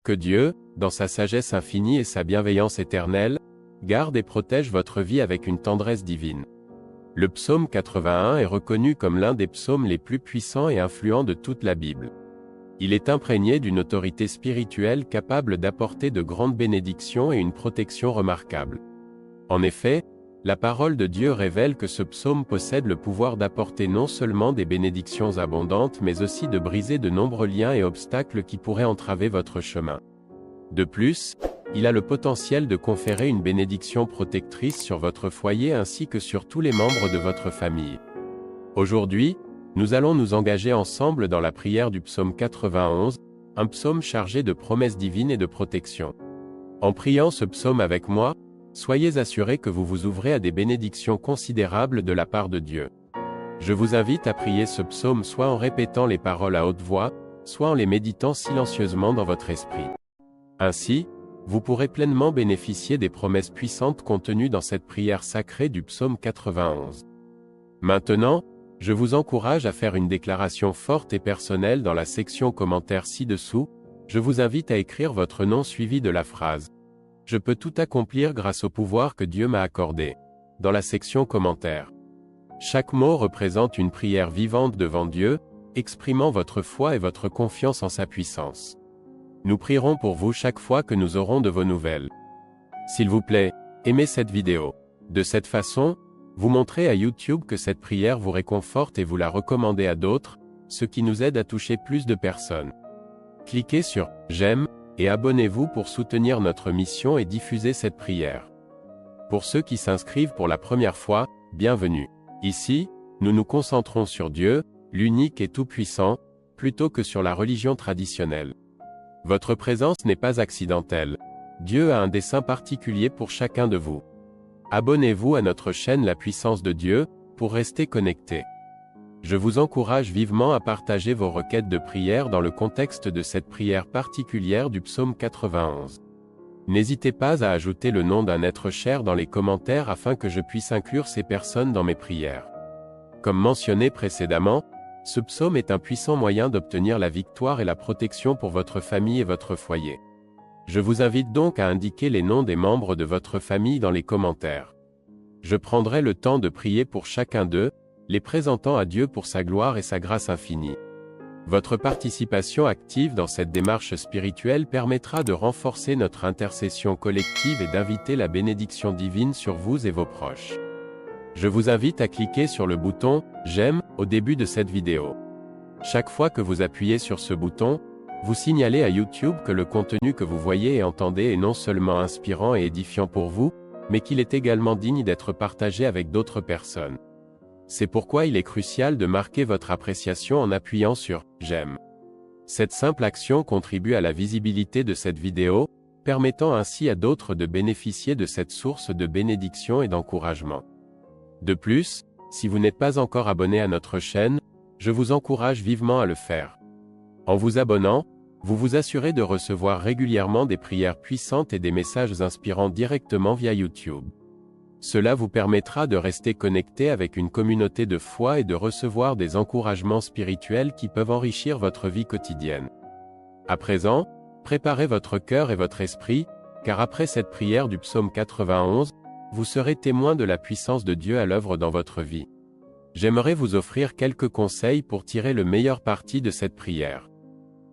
Que Dieu, dans sa sagesse infinie et sa bienveillance éternelle, garde et protège votre vie avec une tendresse divine. Le psaume 81 est reconnu comme l'un des psaumes les plus puissants et influents de toute la Bible. Il est imprégné d'une autorité spirituelle capable d'apporter de grandes bénédictions et une protection remarquable. En effet, la parole de Dieu révèle que ce psaume possède le pouvoir d'apporter non seulement des bénédictions abondantes mais aussi de briser de nombreux liens et obstacles qui pourraient entraver votre chemin. De plus, il a le potentiel de conférer une bénédiction protectrice sur votre foyer ainsi que sur tous les membres de votre famille. Aujourd'hui, nous allons nous engager ensemble dans la prière du psaume 91, un psaume chargé de promesses divines et de protection. En priant ce psaume avec moi, soyez assurés que vous vous ouvrez à des bénédictions considérables de la part de Dieu. Je vous invite à prier ce psaume soit en répétant les paroles à haute voix, soit en les méditant silencieusement dans votre esprit. Ainsi, vous pourrez pleinement bénéficier des promesses puissantes contenues dans cette prière sacrée du psaume 91. Maintenant, je vous encourage à faire une déclaration forte et personnelle dans la section commentaires ci-dessous. Je vous invite à écrire votre nom suivi de la phrase « Je peux tout accomplir grâce au pouvoir que Dieu m'a accordé » dans la section commentaires. Chaque mot représente une prière vivante devant Dieu, exprimant votre foi et votre confiance en sa puissance. Nous prierons pour vous chaque fois que nous aurons de vos nouvelles. S'il vous plaît, aimez cette vidéo. De cette façon, vous montrez à YouTube que cette prière vous réconforte et vous la recommandez à d'autres, ce qui nous aide à toucher plus de personnes. Cliquez sur « J'aime » et abonnez-vous pour soutenir notre mission et diffuser cette prière. Pour ceux qui s'inscrivent pour la première fois, bienvenue. Ici, nous nous concentrons sur Dieu, l'unique et tout-puissant, plutôt que sur la religion traditionnelle. Votre présence n'est pas accidentelle. Dieu a un dessein particulier pour chacun de vous. Abonnez-vous à notre chaîne La Puissance de Dieu, pour rester connecté. Je vous encourage vivement à partager vos requêtes de prière dans le contexte de cette prière particulière du psaume 91. N'hésitez pas à ajouter le nom d'un être cher dans les commentaires afin que je puisse inclure ces personnes dans mes prières. Comme mentionné précédemment, ce psaume est un puissant moyen d'obtenir la victoire et la protection pour votre famille et votre foyer. Je vous invite donc à indiquer les noms des membres de votre famille dans les commentaires. Je prendrai le temps de prier pour chacun d'eux, les présentant à Dieu pour sa gloire et sa grâce infinie. Votre participation active dans cette démarche spirituelle permettra de renforcer notre intercession collective et d'inviter la bénédiction divine sur vous et vos proches. Je vous invite à cliquer sur le bouton « J'aime » au début de cette vidéo. Chaque fois que vous appuyez sur ce bouton, vous signalez à YouTube que le contenu que vous voyez et entendez est non seulement inspirant et édifiant pour vous, mais qu'il est également digne d'être partagé avec d'autres personnes. C'est pourquoi il est crucial de marquer votre appréciation en appuyant sur « J'aime ». Cette simple action contribue à la visibilité de cette vidéo, permettant ainsi à d'autres de bénéficier de cette source de bénédiction et d'encouragement. De plus, si vous n'êtes pas encore abonné à notre chaîne, je vous encourage vivement à le faire. En vous abonnant, vous vous assurez de recevoir régulièrement des prières puissantes et des messages inspirants directement via YouTube. Cela vous permettra de rester connecté avec une communauté de foi et de recevoir des encouragements spirituels qui peuvent enrichir votre vie quotidienne. À présent, préparez votre cœur et votre esprit, car après cette prière du psaume 91, vous serez témoin de la puissance de Dieu à l'œuvre dans votre vie. J'aimerais vous offrir quelques conseils pour tirer le meilleur parti de cette prière.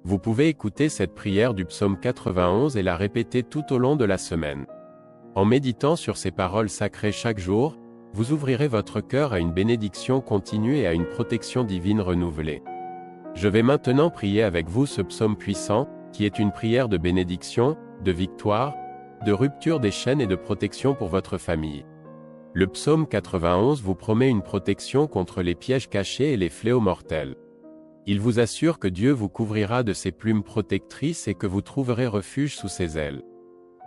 Vous pouvez écouter cette prière du psaume 91 et la répéter tout au long de la semaine. En méditant sur ces paroles sacrées chaque jour, vous ouvrirez votre cœur à une bénédiction continue et à une protection divine renouvelée. Je vais maintenant prier avec vous ce psaume puissant, qui est une prière de bénédiction, de victoire, de rupture des chaînes et de protection pour votre famille. Le psaume 91 vous promet une protection contre les pièges cachés et les fléaux mortels. Il vous assure que Dieu vous couvrira de ses plumes protectrices et que vous trouverez refuge sous ses ailes.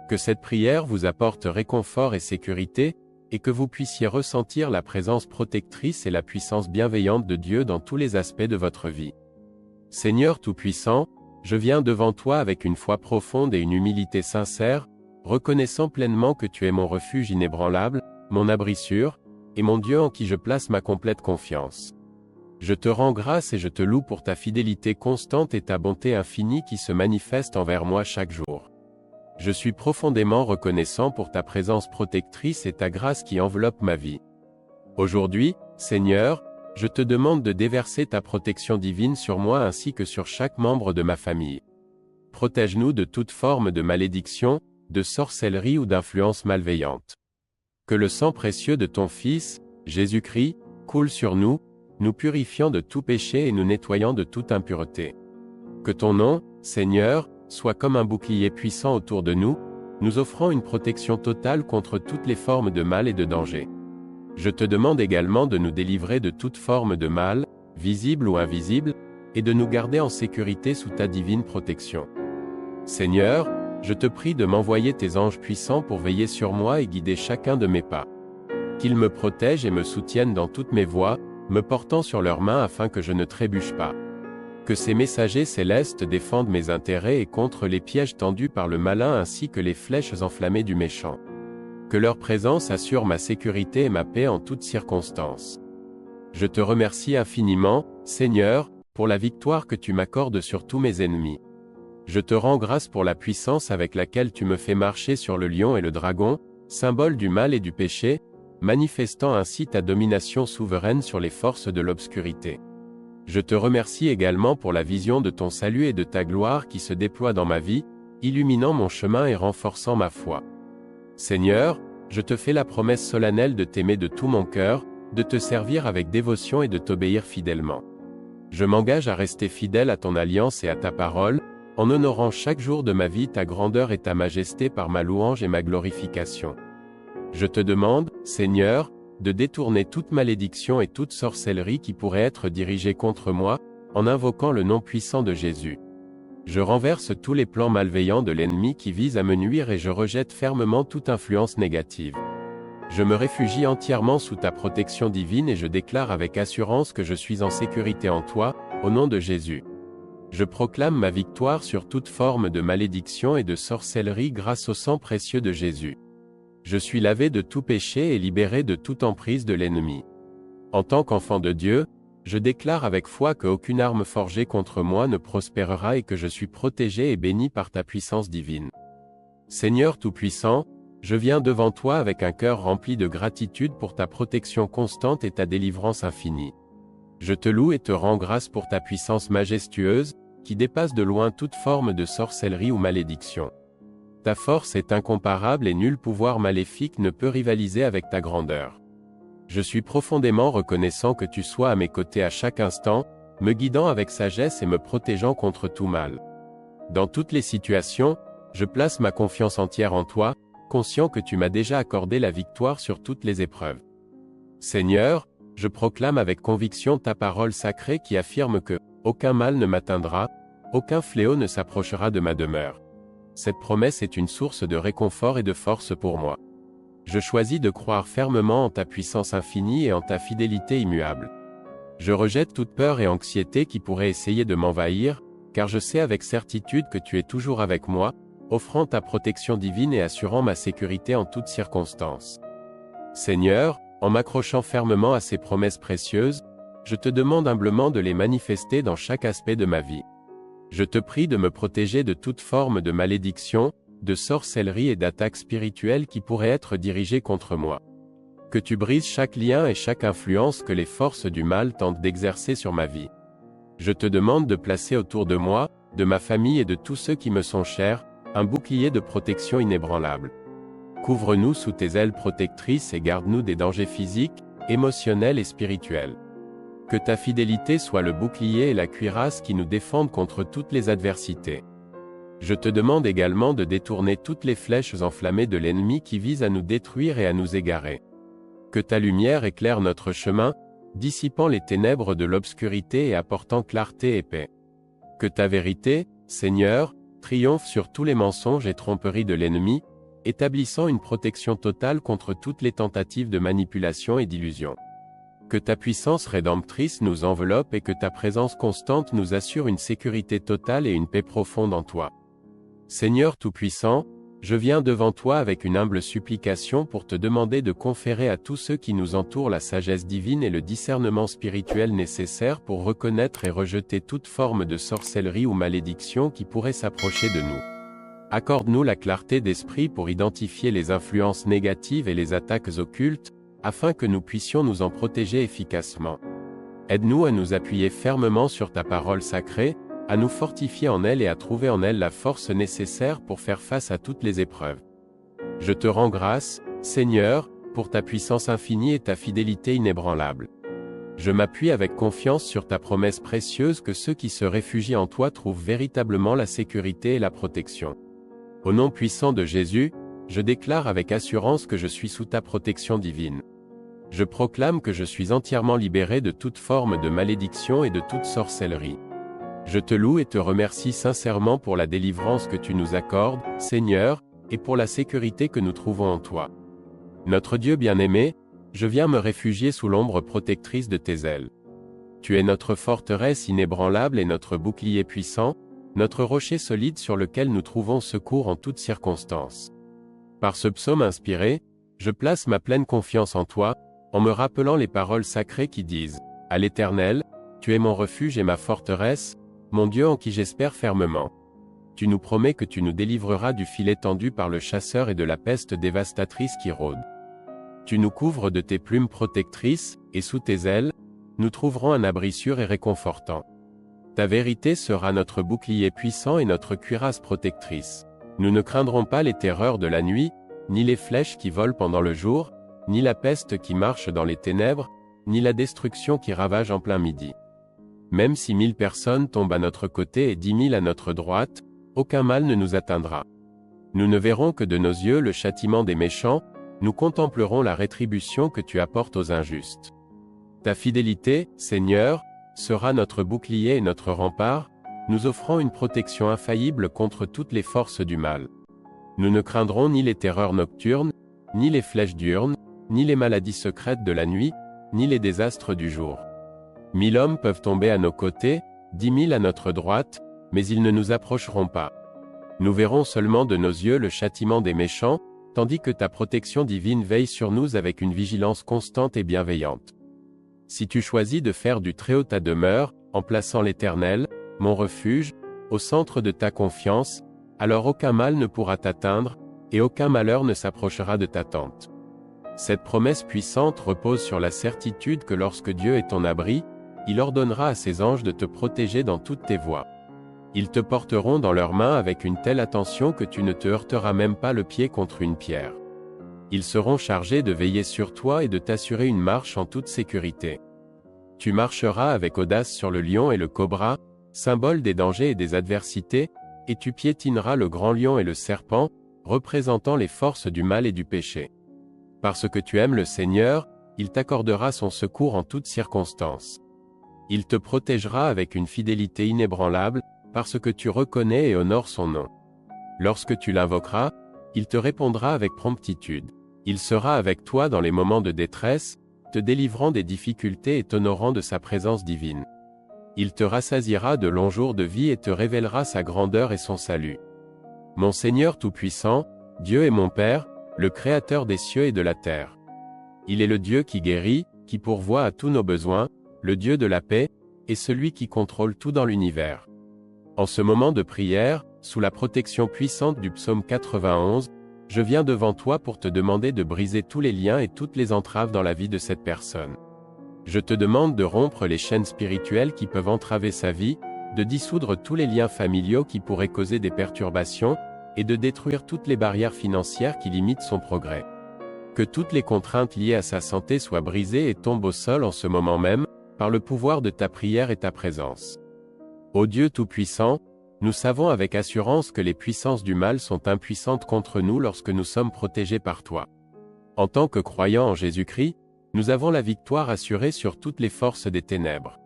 Que cette prière vous apporte réconfort et sécurité, et que vous puissiez ressentir la présence protectrice et la puissance bienveillante de Dieu dans tous les aspects de votre vie. Seigneur Tout-Puissant, je viens devant toi avec une foi profonde et une humilité sincère, reconnaissant pleinement que tu es mon refuge inébranlable, mon abri sûr, et mon Dieu en qui je place ma complète confiance. Je te rends grâce et je te loue pour ta fidélité constante et ta bonté infinie qui se manifestent envers moi chaque jour. Je suis profondément reconnaissant pour ta présence protectrice et ta grâce qui enveloppe ma vie. Aujourd'hui, Seigneur, je te demande de déverser ta protection divine sur moi ainsi que sur chaque membre de ma famille. Protège-nous de toute forme de malédiction, de sorcellerie ou d'influence malveillante. Que le sang précieux de ton Fils, Jésus-Christ, coule sur nous, nous purifiant de tout péché et nous nettoyant de toute impureté. Que ton nom, Seigneur, soit comme un bouclier puissant autour de nous, nous offrant une protection totale contre toutes les formes de mal et de danger. Je te demande également de nous délivrer de toute forme de mal, visible ou invisible, et de nous garder en sécurité sous ta divine protection. Seigneur, je te prie de m'envoyer tes anges puissants pour veiller sur moi et guider chacun de mes pas. Qu'ils me protègent et me soutiennent dans toutes mes voies, me portant sur leurs mains afin que je ne trébuche pas. Que ces messagers célestes défendent mes intérêts et contre les pièges tendus par le malin ainsi que les flèches enflammées du méchant. Que leur présence assure ma sécurité et ma paix en toutes circonstances. Je te remercie infiniment, Seigneur, pour la victoire que tu m'accordes sur tous mes ennemis. Je te rends grâce pour la puissance avec laquelle tu me fais marcher sur le lion et le dragon, symbole du mal et du péché, manifestant ainsi ta domination souveraine sur les forces de l'obscurité. Je te remercie également pour la vision de ton salut et de ta gloire qui se déploie dans ma vie, illuminant mon chemin et renforçant ma foi. Seigneur, je te fais la promesse solennelle de t'aimer de tout mon cœur, de te servir avec dévotion et de t'obéir fidèlement. Je m'engage à rester fidèle à ton alliance et à ta parole, en honorant chaque jour de ma vie ta grandeur et ta majesté par ma louange et ma glorification. Je te demande, Seigneur, de détourner toute malédiction et toute sorcellerie qui pourrait être dirigée contre moi, en invoquant le nom puissant de Jésus. Je renverse tous les plans malveillants de l'ennemi qui visent à me nuire et je rejette fermement toute influence négative. Je me réfugie entièrement sous ta protection divine et je déclare avec assurance que je suis en sécurité en toi, au nom de Jésus. Je proclame ma victoire sur toute forme de malédiction et de sorcellerie grâce au sang précieux de Jésus. Je suis lavé de tout péché et libéré de toute emprise de l'ennemi. En tant qu'enfant de Dieu, je déclare avec foi qu'aucune arme forgée contre moi ne prospérera et que je suis protégé et béni par ta puissance divine. Seigneur Tout-Puissant, je viens devant toi avec un cœur rempli de gratitude pour ta protection constante et ta délivrance infinie. Je te loue et te rends grâce pour ta puissance majestueuse, qui dépasse de loin toute forme de sorcellerie ou malédiction. Ta force est incomparable et nul pouvoir maléfique ne peut rivaliser avec ta grandeur. Je suis profondément reconnaissant que tu sois à mes côtés à chaque instant, me guidant avec sagesse et me protégeant contre tout mal. Dans toutes les situations, je place ma confiance entière en toi, conscient que tu m'as déjà accordé la victoire sur toutes les épreuves. Seigneur, je proclame avec conviction ta parole sacrée qui affirme que « aucun mal ne m'atteindra, aucun fléau ne s'approchera de ma demeure ». Cette promesse est une source de réconfort et de force pour moi. Je choisis de croire fermement en ta puissance infinie et en ta fidélité immuable. Je rejette toute peur et anxiété qui pourraient essayer de m'envahir, car je sais avec certitude que tu es toujours avec moi, offrant ta protection divine et assurant ma sécurité en toutes circonstances. Seigneur, en m'accrochant fermement à ces promesses précieuses, je te demande humblement de les manifester dans chaque aspect de ma vie. Je te prie de me protéger de toute forme de malédiction, de sorcellerie et d'attaques spirituelles qui pourraient être dirigées contre moi. Que tu brises chaque lien et chaque influence que les forces du mal tentent d'exercer sur ma vie. Je te demande de placer autour de moi, de ma famille et de tous ceux qui me sont chers, un bouclier de protection inébranlable. Couvre-nous sous tes ailes protectrices et garde-nous des dangers physiques, émotionnels et spirituels. Que ta fidélité soit le bouclier et la cuirasse qui nous défendent contre toutes les adversités. Je te demande également de détourner toutes les flèches enflammées de l'ennemi qui visent à nous détruire et à nous égarer. Que ta lumière éclaire notre chemin, dissipant les ténèbres de l'obscurité et apportant clarté et paix. Que ta vérité, Seigneur, triomphe sur tous les mensonges et tromperies de l'ennemi, établissant une protection totale contre toutes les tentatives de manipulation et d'illusion. Que ta puissance rédemptrice nous enveloppe et que ta présence constante nous assure une sécurité totale et une paix profonde en toi. Seigneur Tout-Puissant, je viens devant toi avec une humble supplication pour te demander de conférer à tous ceux qui nous entourent la sagesse divine et le discernement spirituel nécessaire pour reconnaître et rejeter toute forme de sorcellerie ou malédiction qui pourrait s'approcher de nous. Accorde-nous la clarté d'esprit pour identifier les influences négatives et les attaques occultes, afin que nous puissions nous en protéger efficacement. Aide-nous à nous appuyer fermement sur ta parole sacrée, à nous fortifier en elle et à trouver en elle la force nécessaire pour faire face à toutes les épreuves. Je te rends grâce, Seigneur, pour ta puissance infinie et ta fidélité inébranlable. Je m'appuie avec confiance sur ta promesse précieuse que ceux qui se réfugient en toi trouvent véritablement la sécurité et la protection. Au nom puissant de Jésus, je déclare avec assurance que je suis sous ta protection divine. Je proclame que je suis entièrement libéré de toute forme de malédiction et de toute sorcellerie. Je te loue et te remercie sincèrement pour la délivrance que tu nous accordes, Seigneur, et pour la sécurité que nous trouvons en toi. Notre Dieu bien-aimé, je viens me réfugier sous l'ombre protectrice de tes ailes. Tu es notre forteresse inébranlable et notre bouclier puissant, notre rocher solide sur lequel nous trouvons secours en toutes circonstances. Par ce psaume inspiré, je place ma pleine confiance en toi, en me rappelant les paroles sacrées qui disent « À l'Éternel, tu es mon refuge et ma forteresse, mon Dieu en qui j'espère fermement. Tu nous promets que tu nous délivreras du filet tendu par le chasseur et de la peste dévastatrice qui rôde. Tu nous couvres de tes plumes protectrices, et sous tes ailes, nous trouverons un abri sûr et réconfortant. Ta vérité sera notre bouclier puissant et notre cuirasse protectrice. Nous ne craindrons pas les terreurs de la nuit, ni les flèches qui volent pendant le jour, ni la peste qui marche dans les ténèbres, ni la destruction qui ravage en plein midi. Même si 1000 personnes tombent à notre côté et 10 000 à notre droite, aucun mal ne nous atteindra. Nous ne verrons que de nos yeux le châtiment des méchants, nous contemplerons la rétribution que tu apportes aux injustes. Ta fidélité, Seigneur, sera notre bouclier et notre rempart, nous offrant une protection infaillible contre toutes les forces du mal. Nous ne craindrons ni les terreurs nocturnes, ni les flèches diurnes, ni les maladies secrètes de la nuit, ni les désastres du jour. 1000 hommes peuvent tomber à nos côtés, 10 000 à notre droite, mais ils ne nous approcheront pas. Nous verrons seulement de nos yeux le châtiment des méchants, tandis que ta protection divine veille sur nous avec une vigilance constante et bienveillante. Si tu choisis de faire du Très-Haut ta demeure, en plaçant l'Éternel, mon refuge, au centre de ta confiance, alors aucun mal ne pourra t'atteindre, et aucun malheur ne s'approchera de ta tente. Cette promesse puissante repose sur la certitude que lorsque Dieu est ton abri, il ordonnera à ses anges de te protéger dans toutes tes voies. Ils te porteront dans leurs mains avec une telle attention que tu ne te heurteras même pas le pied contre une pierre. Ils seront chargés de veiller sur toi et de t'assurer une marche en toute sécurité. Tu marcheras avec audace sur le lion et le cobra, symbole des dangers et des adversités, et tu piétineras le grand lion et le serpent, représentant les forces du mal et du péché. Parce que tu aimes le Seigneur, il t'accordera son secours en toutes circonstances. Il te protégera avec une fidélité inébranlable, parce que tu reconnais et honores son nom. Lorsque tu l'invoqueras, il te répondra avec promptitude. Il sera avec toi dans les moments de détresse, te délivrant des difficultés et t'honorant de sa présence divine. Il te rassasiera de longs jours de vie et te révélera sa grandeur et son salut. Mon Seigneur Tout-Puissant, Dieu est mon Père, le Créateur des cieux et de la terre. Il est le Dieu qui guérit, qui pourvoit à tous nos besoins, le Dieu de la paix, et celui qui contrôle tout dans l'univers. En ce moment de prière, sous la protection puissante du psaume 91, je viens devant toi pour te demander de briser tous les liens et toutes les entraves dans la vie de cette personne. Je te demande de rompre les chaînes spirituelles qui peuvent entraver sa vie, de dissoudre tous les liens familiaux qui pourraient causer des perturbations, et de détruire toutes les barrières financières qui limitent son progrès. Que toutes les contraintes liées à sa santé soient brisées et tombent au sol en ce moment même, par le pouvoir de ta prière et ta présence. Ô Dieu Tout-Puissant, nous savons avec assurance que les puissances du mal sont impuissantes contre nous lorsque nous sommes protégés par toi. En tant que croyants en Jésus-Christ, nous avons la victoire assurée sur toutes les forces des ténèbres.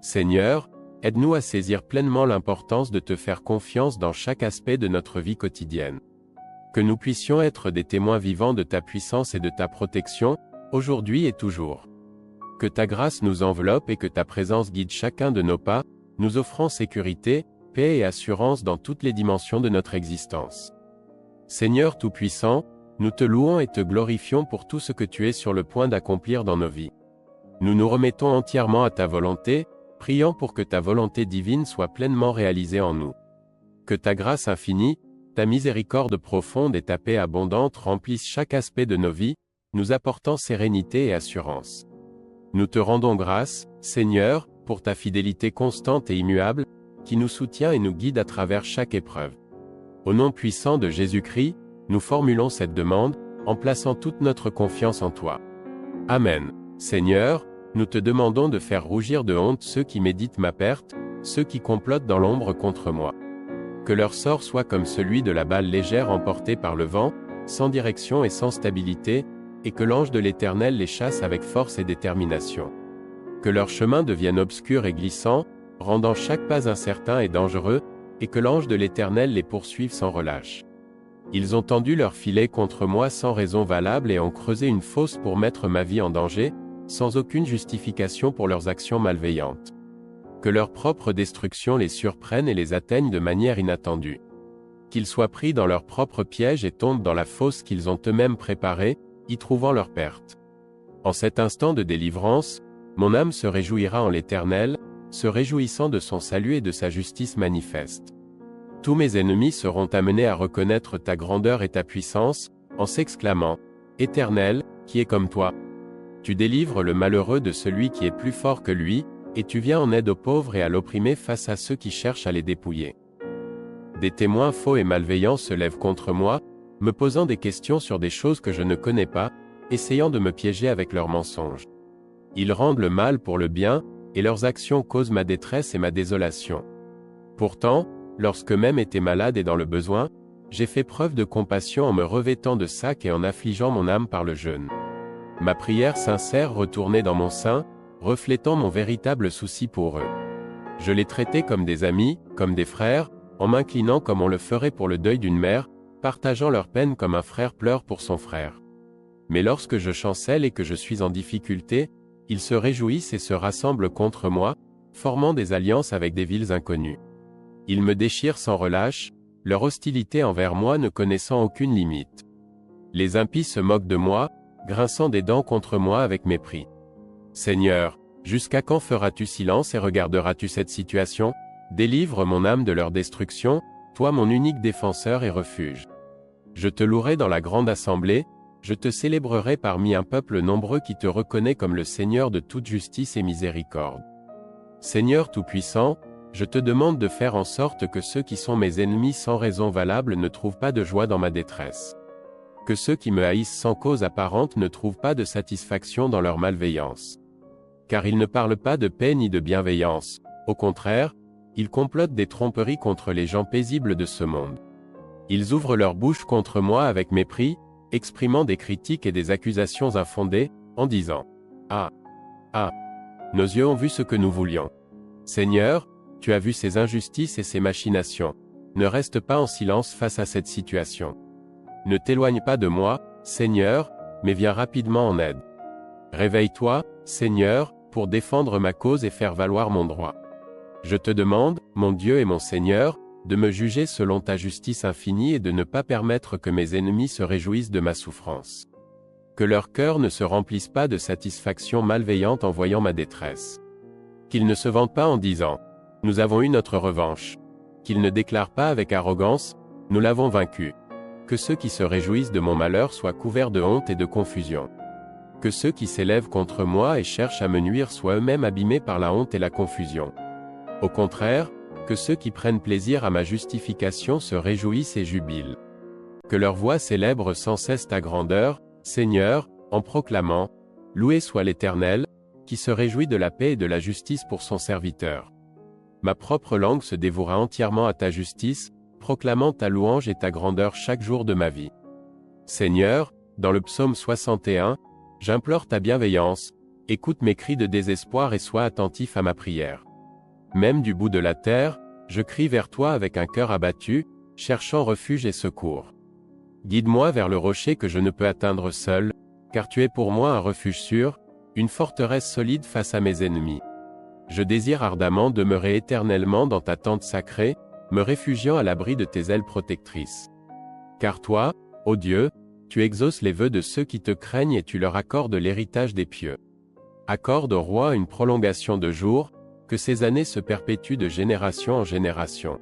Seigneur, aide-nous à saisir pleinement l'importance de te faire confiance dans chaque aspect de notre vie quotidienne. Que nous puissions être des témoins vivants de ta puissance et de ta protection, aujourd'hui et toujours. Que ta grâce nous enveloppe et que ta présence guide chacun de nos pas, nous offrant sécurité, paix et assurance dans toutes les dimensions de notre existence. Seigneur Tout-Puissant, nous te louons et te glorifions pour tout ce que tu es sur le point d'accomplir dans nos vies. Nous nous remettons entièrement à ta volonté, priant pour que ta volonté divine soit pleinement réalisée en nous. Que ta grâce infinie, ta miséricorde profonde et ta paix abondante remplissent chaque aspect de nos vies, nous apportant sérénité et assurance. Nous te rendons grâce, Seigneur, pour ta fidélité constante et immuable, qui nous soutient et nous guide à travers chaque épreuve. Au nom puissant de Jésus-Christ, nous formulons cette demande, en plaçant toute notre confiance en toi. Amen. Seigneur, nous te demandons de faire rougir de honte ceux qui méditent ma perte, ceux qui complotent dans l'ombre contre moi. Que leur sort soit comme celui de la balle légère emportée par le vent, sans direction et sans stabilité, et que l'ange de l'Éternel les chasse avec force et détermination. Que leur chemin devienne obscur et glissant, rendant chaque pas incertain et dangereux, et que l'ange de l'Éternel les poursuive sans relâche. Ils ont tendu leur filet contre moi sans raison valable et ont creusé une fosse pour mettre ma vie en danger, sans aucune justification pour leurs actions malveillantes. Que leur propre destruction les surprenne et les atteigne de manière inattendue. Qu'ils soient pris dans leur propre piège et tombent dans la fosse qu'ils ont eux-mêmes préparée, y trouvant leur perte. En cet instant de délivrance, mon âme se réjouira en l'Éternel, se réjouissant de son salut et de sa justice manifeste. Tous mes ennemis seront amenés à reconnaître ta grandeur et ta puissance, en s'exclamant, « Éternel, qui est comme toi ?» Tu délivres le malheureux de celui qui est plus fort que lui, et tu viens en aide aux pauvres et à l'opprimé face à ceux qui cherchent à les dépouiller. Des témoins faux et malveillants se lèvent contre moi, me posant des questions sur des choses que je ne connais pas, essayant de me piéger avec leurs mensonges. Ils rendent le mal pour le bien, et leurs actions causent ma détresse et ma désolation. Pourtant, lorsque même était malade et dans le besoin, j'ai fait preuve de compassion en me revêtant de sac et en affligeant mon âme par le jeûne. Ma prière sincère retournait dans mon sein, reflétant mon véritable souci pour eux. Je les traitais comme des amis, comme des frères, en m'inclinant comme on le ferait pour le deuil d'une mère, partageant leur peine comme un frère pleure pour son frère. Mais lorsque je chancelle et que je suis en difficulté, ils se réjouissent et se rassemblent contre moi, formant des alliances avec des villes inconnues. Ils me déchirent sans relâche, leur hostilité envers moi ne connaissant aucune limite. Les impies se moquent de moi, grinçant des dents contre moi avec mépris. Seigneur, jusqu'à quand feras-tu silence et regarderas-tu cette situation? Délivre mon âme de leur destruction, toi mon unique défenseur et refuge. Je te louerai dans la grande assemblée, je te célébrerai parmi un peuple nombreux qui te reconnaît comme le Seigneur de toute justice et miséricorde. Seigneur Tout-Puissant, je te demande de faire en sorte que ceux qui sont mes ennemis sans raison valable ne trouvent pas de joie dans ma détresse. Que ceux qui me haïssent sans cause apparente ne trouvent pas de satisfaction dans leur malveillance. Car ils ne parlent pas de paix ni de bienveillance, au contraire, ils complotent des tromperies contre les gens paisibles de ce monde. Ils ouvrent leur bouche contre moi avec mépris, exprimant des critiques et des accusations infondées, en disant « Ah! Ah! Nos yeux ont vu ce que nous voulions. Seigneur, tu as vu ces injustices et ces machinations. Ne reste pas en silence face à cette situation. Ne t'éloigne pas de moi, Seigneur, mais viens rapidement en aide. Réveille-toi, Seigneur, pour défendre ma cause et faire valoir mon droit. Je te demande, mon Dieu et mon Seigneur, de me juger selon ta justice infinie et de ne pas permettre que mes ennemis se réjouissent de ma souffrance. Que leur cœur ne se remplisse pas de satisfaction malveillante en voyant ma détresse. Qu'ils ne se vantent pas en disant « Nous avons eu notre revanche ». Qu'ils ne déclarent pas avec arrogance « Nous l'avons vaincu ». Que ceux qui se réjouissent de mon malheur soient couverts de honte et de confusion. Que ceux qui s'élèvent contre moi et cherchent à me nuire soient eux-mêmes abîmés par la honte et la confusion. Au contraire, que ceux qui prennent plaisir à ma justification se réjouissent et jubilent. Que leur voix célèbre sans cesse ta grandeur, Seigneur, en proclamant « Loué soit l'Éternel, qui se réjouit de la paix et de la justice pour son serviteur. » Ma propre langue se dévouera entièrement à ta justice, proclamant ta louange et ta grandeur chaque jour de ma vie. Seigneur, dans le psaume 61, j'implore ta bienveillance, écoute mes cris de désespoir et sois attentif à ma prière. Même du bout de la terre, je crie vers toi avec un cœur abattu, cherchant refuge et secours. Guide-moi vers le rocher que je ne peux atteindre seul, car tu es pour moi un refuge sûr, une forteresse solide face à mes ennemis. Je désire ardemment demeurer éternellement dans ta tente sacrée, me réfugiant à l'abri de tes ailes protectrices. Car toi, ô Dieu, tu exauces les vœux de ceux qui te craignent et tu leur accordes l'héritage des pieux. Accorde au roi une prolongation de jours, que ses années se perpétuent de génération en génération.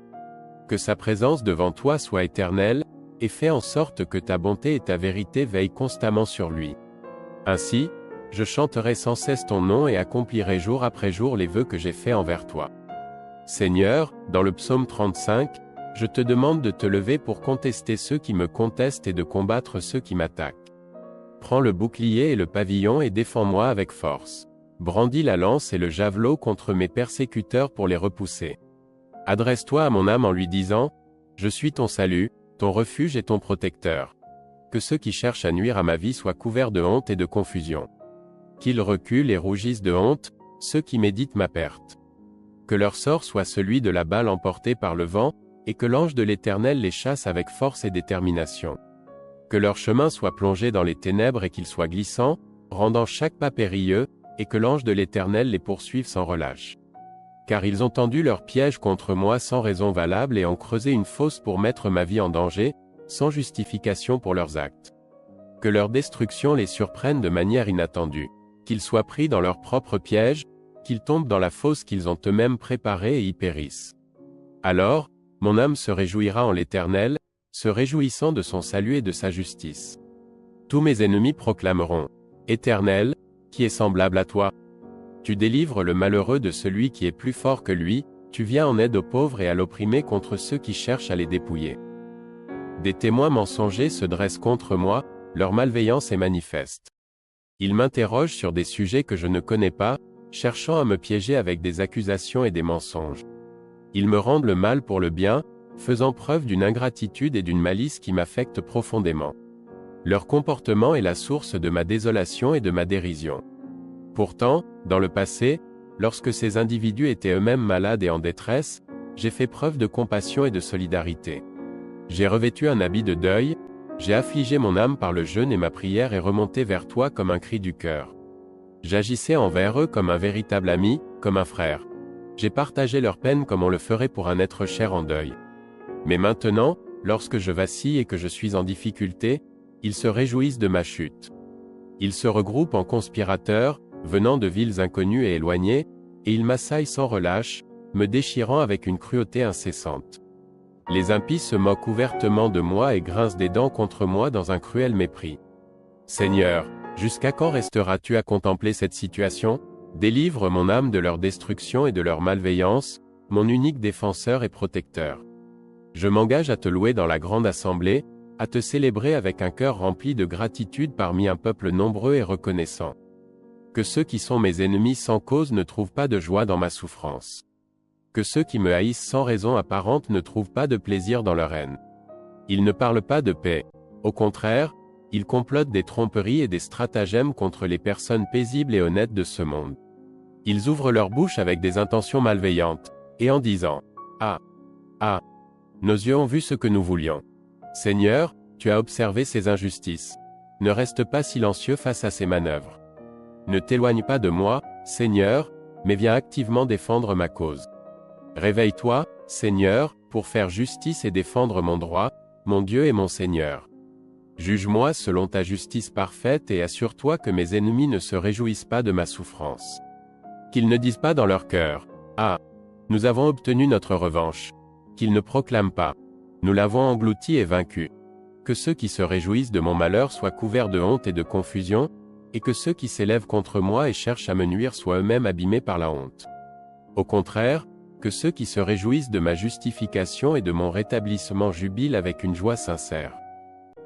Que sa présence devant toi soit éternelle, et fais en sorte que ta bonté et ta vérité veillent constamment sur lui. Ainsi, je chanterai sans cesse ton nom et accomplirai jour après jour les vœux que j'ai faits envers toi. Seigneur, dans le psaume 35, je te demande de te lever pour contester ceux qui me contestent et de combattre ceux qui m'attaquent. Prends le bouclier et le pavillon et défends-moi avec force. Brandis la lance et le javelot contre mes persécuteurs pour les repousser. Adresse-toi à mon âme en lui disant, « Je suis ton salut, ton refuge et ton protecteur. » Que ceux qui cherchent à nuire à ma vie soient couverts de honte et de confusion. Qu'ils reculent et rougissent de honte, ceux qui méditent ma perte. Que leur sort soit celui de la balle emportée par le vent, et que l'ange de l'Éternel les chasse avec force et détermination. Que leur chemin soit plongé dans les ténèbres et qu'il soit glissant, rendant chaque pas périlleux, et que l'ange de l'Éternel les poursuive sans relâche. Car ils ont tendu leur piège contre moi sans raison valable et ont creusé une fosse pour mettre ma vie en danger, sans justification pour leurs actes. Que leur destruction les surprenne de manière inattendue. Qu'ils soient pris dans leur propre piège, qu'ils tombent dans la fosse qu'ils ont eux-mêmes préparée et y périssent. Alors, mon âme se réjouira en l'Éternel, se réjouissant de son salut et de sa justice. Tous mes ennemis proclameront, « Éternel, qui est semblable à toi? Tu délivres le malheureux de celui qui est plus fort que lui, tu viens en aide aux pauvres et à l'opprimé contre ceux qui cherchent à les dépouiller. » Des témoins mensongers se dressent contre moi, leur malveillance est manifeste. Ils m'interrogent sur des sujets que je ne connais pas, cherchant à me piéger avec des accusations et des mensonges. Ils me rendent le mal pour le bien, faisant preuve d'une ingratitude et d'une malice qui m'affectent profondément. Leur comportement est la source de ma désolation et de ma dérision. Pourtant, dans le passé, lorsque ces individus étaient eux-mêmes malades et en détresse, j'ai fait preuve de compassion et de solidarité. J'ai revêtu un habit de deuil, j'ai affligé mon âme par le jeûne et ma prière est remontée vers toi comme un cri du cœur. J'agissais envers eux comme un véritable ami, comme un frère. J'ai partagé leur peine comme on le ferait pour un être cher en deuil. Mais maintenant, lorsque je vacille et que je suis en difficulté, ils se réjouissent de ma chute. Ils se regroupent en conspirateurs, venant de villes inconnues et éloignées, et ils m'assaillent sans relâche, me déchirant avec une cruauté incessante. Les impies se moquent ouvertement de moi et grincent des dents contre moi dans un cruel mépris. Seigneur, jusqu'à quand resteras-tu à contempler cette situation? Délivre mon âme de leur destruction et de leur malveillance, mon unique défenseur et protecteur. Je m'engage à te louer dans la grande assemblée, à te célébrer avec un cœur rempli de gratitude parmi un peuple nombreux et reconnaissant. Que ceux qui sont mes ennemis sans cause ne trouvent pas de joie dans ma souffrance. Que ceux qui me haïssent sans raison apparente ne trouvent pas de plaisir dans leur haine. Ils ne parlent pas de paix. Au contraire, ils complotent des tromperies et des stratagèmes contre les personnes paisibles et honnêtes de ce monde. Ils ouvrent leur bouche avec des intentions malveillantes, et en disant « Ah! Ah! Nos yeux ont vu ce que nous voulions. Seigneur, tu as observé ces injustices. Ne reste pas silencieux face à ces manœuvres. Ne t'éloigne pas de moi, Seigneur, mais viens activement défendre ma cause. Réveille-toi, Seigneur, pour faire justice et défendre mon droit, mon Dieu et mon Seigneur. Juge-moi selon ta justice parfaite et assure-toi que mes ennemis ne se réjouissent pas de ma souffrance. Qu'ils ne disent pas dans leur cœur, « Ah! Nous avons obtenu notre revanche. » Qu'ils ne proclament pas, « Nous l'avons englouti et vaincu. » Que ceux qui se réjouissent de mon malheur soient couverts de honte et de confusion, et que ceux qui s'élèvent contre moi et cherchent à me nuire soient eux-mêmes abîmés par la honte. Au contraire, que ceux qui se réjouissent de ma justification et de mon rétablissement jubilent avec une joie sincère.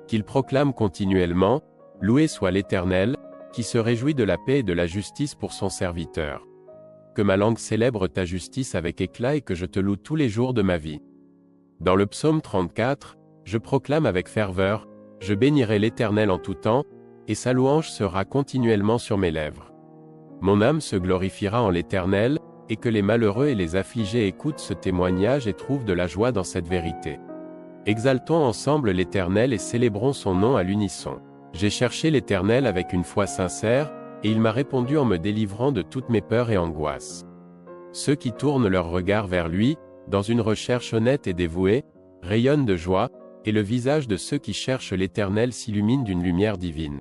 Qu'ils proclament continuellement, « Loué soit l'Éternel, qui se réjouit de la paix et de la justice pour son serviteur. » Que ma langue célèbre ta justice avec éclat et que je te loue tous les jours de ma vie. Dans le psaume 34, je proclame avec ferveur, « Je bénirai l'Éternel en tout temps, et sa louange sera continuellement sur mes lèvres. » Mon âme se glorifiera en l'Éternel, et que les malheureux et les affligés écoutent ce témoignage et trouvent de la joie dans cette vérité. Exaltons ensemble l'Éternel et célébrons son nom à l'unisson. J'ai cherché l'Éternel avec une foi sincère, et il m'a répondu en me délivrant de toutes mes peurs et angoisses. Ceux qui tournent leur regard vers lui, dans une recherche honnête et dévouée, rayonnent de joie, et le visage de ceux qui cherchent l'Éternel s'illumine d'une lumière divine.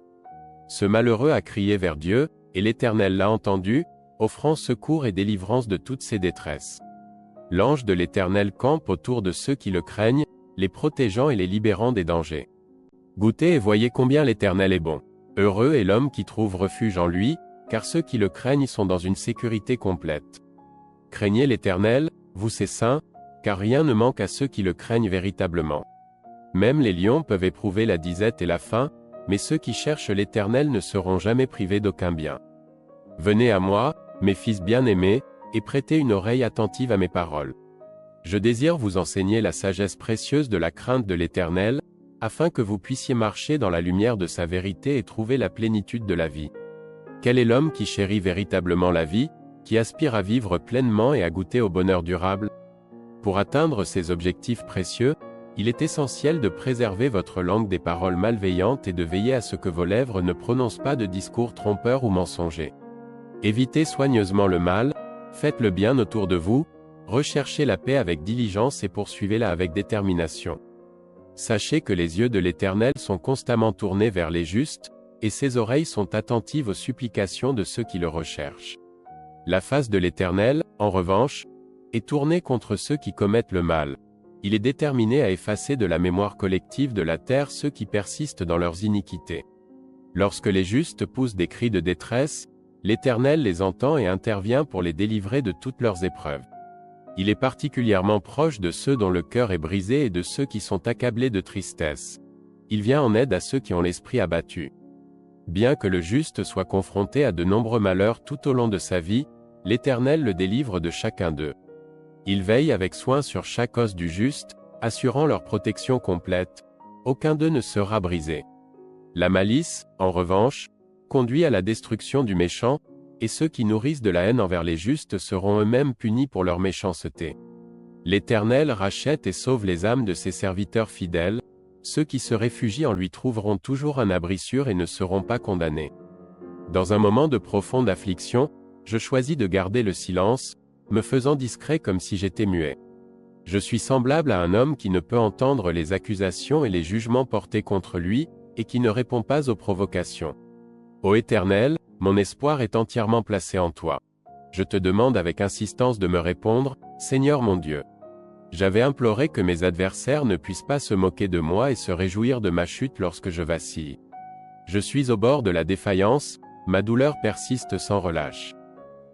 Ce malheureux a crié vers Dieu, et l'Éternel l'a entendu, offrant secours et délivrance de toutes ses détresses. L'ange de l'Éternel campe autour de ceux qui le craignent, les protégeant et les libérant des dangers. Goûtez et voyez combien l'Éternel est bon. Heureux est l'homme qui trouve refuge en lui, car ceux qui le craignent sont dans une sécurité complète. Craignez l'Éternel, vous ses saints, car rien ne manque à ceux qui le craignent véritablement. Même les lions peuvent éprouver la disette et la faim, mais ceux qui cherchent l'Éternel ne seront jamais privés d'aucun bien. Venez à moi, mes fils bien-aimés, et prêtez une oreille attentive à mes paroles. Je désire vous enseigner la sagesse précieuse de la crainte de l'Éternel, afin que vous puissiez marcher dans la lumière de sa vérité et trouver la plénitude de la vie. Quel est l'homme qui chérit véritablement la vie, qui aspire à vivre pleinement et à goûter au bonheur durable? Pour atteindre ces objectifs précieux, il est essentiel de préserver votre langue des paroles malveillantes et de veiller à ce que vos lèvres ne prononcent pas de discours trompeurs ou mensongers. Évitez soigneusement le mal, faites le bien autour de vous, recherchez la paix avec diligence et poursuivez-la avec détermination. Sachez que les yeux de l'Éternel sont constamment tournés vers les justes, et ses oreilles sont attentives aux supplications de ceux qui le recherchent. La face de l'Éternel, en revanche, est tournée contre ceux qui commettent le mal. Il est déterminé à effacer de la mémoire collective de la terre ceux qui persistent dans leurs iniquités. Lorsque les justes poussent des cris de détresse, l'Éternel les entend et intervient pour les délivrer de toutes leurs épreuves. Il est particulièrement proche de ceux dont le cœur est brisé et de ceux qui sont accablés de tristesse. Il vient en aide à ceux qui ont l'esprit abattu. Bien que le juste soit confronté à de nombreux malheurs tout au long de sa vie, l'Éternel le délivre de chacun d'eux. Il veille avec soin sur chaque os du juste, assurant leur protection complète. Aucun d'eux ne sera brisé. La malice, en revanche, conduit à la destruction du méchant, et ceux qui nourrissent de la haine envers les justes seront eux-mêmes punis pour leur méchanceté. L'Éternel rachète et sauve les âmes de ses serviteurs fidèles, ceux qui se réfugient en lui trouveront toujours un abri sûr et ne seront pas condamnés. Dans un moment de profonde affliction, je choisis de garder le silence, me faisant discret comme si j'étais muet. Je suis semblable à un homme qui ne peut entendre les accusations et les jugements portés contre lui, et qui ne répond pas aux provocations. Ô Éternel, mon espoir est entièrement placé en toi. Je te demande avec insistance de me répondre, Seigneur mon Dieu. J'avais imploré que mes adversaires ne puissent pas se moquer de moi et se réjouir de ma chute lorsque je vacille. Je suis au bord de la défaillance, ma douleur persiste sans relâche.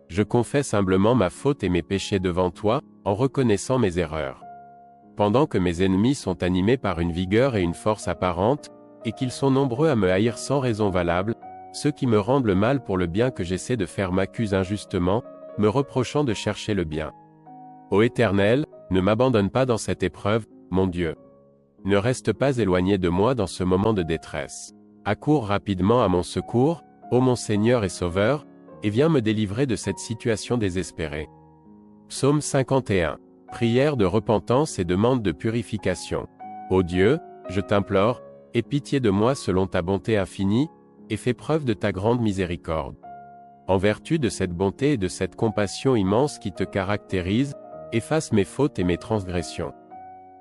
Je confesse humblement ma faute et mes péchés devant toi, en reconnaissant mes erreurs. Pendant que mes ennemis sont animés par une vigueur et une force apparentes, et qu'ils sont nombreux à me haïr sans raison valable, ceux qui me rendent le mal pour le bien que j'essaie de faire m'accusent injustement, me reprochant de chercher le bien. Ô Éternel, ne m'abandonne pas dans cette épreuve, mon Dieu. Ne reste pas éloigné de moi dans ce moment de détresse. Accours rapidement à mon secours, ô mon Seigneur et Sauveur, et viens me délivrer de cette situation désespérée. Psaume 51. Prière de repentance et demande de purification. Ô Dieu, je t'implore, aie pitié de moi selon ta bonté infinie, et fais preuve de ta grande miséricorde. En vertu de cette bonté et de cette compassion immense qui te caractérise, efface mes fautes et mes transgressions.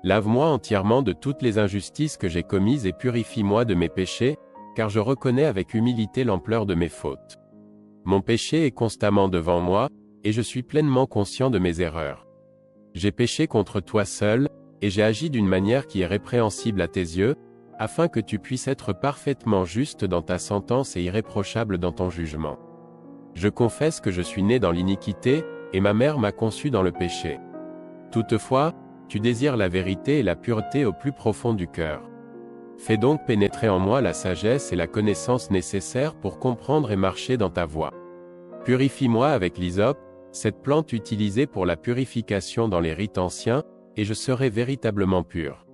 Lave-moi entièrement de toutes les injustices que j'ai commises et purifie-moi de mes péchés, car je reconnais avec humilité l'ampleur de mes fautes. Mon péché est constamment devant moi, et je suis pleinement conscient de mes erreurs. J'ai péché contre toi seul, et j'ai agi d'une manière qui est répréhensible à tes yeux, afin que tu puisses être parfaitement juste dans ta sentence et irréprochable dans ton jugement. Je confesse que je suis né dans l'iniquité, et ma mère m'a conçu dans le péché. Toutefois, tu désires la vérité et la pureté au plus profond du cœur. Fais donc pénétrer en moi la sagesse et la connaissance nécessaires pour comprendre et marcher dans ta voie. Purifie-moi avec l'hysope, cette plante utilisée pour la purification dans les rites anciens, et je serai véritablement pur.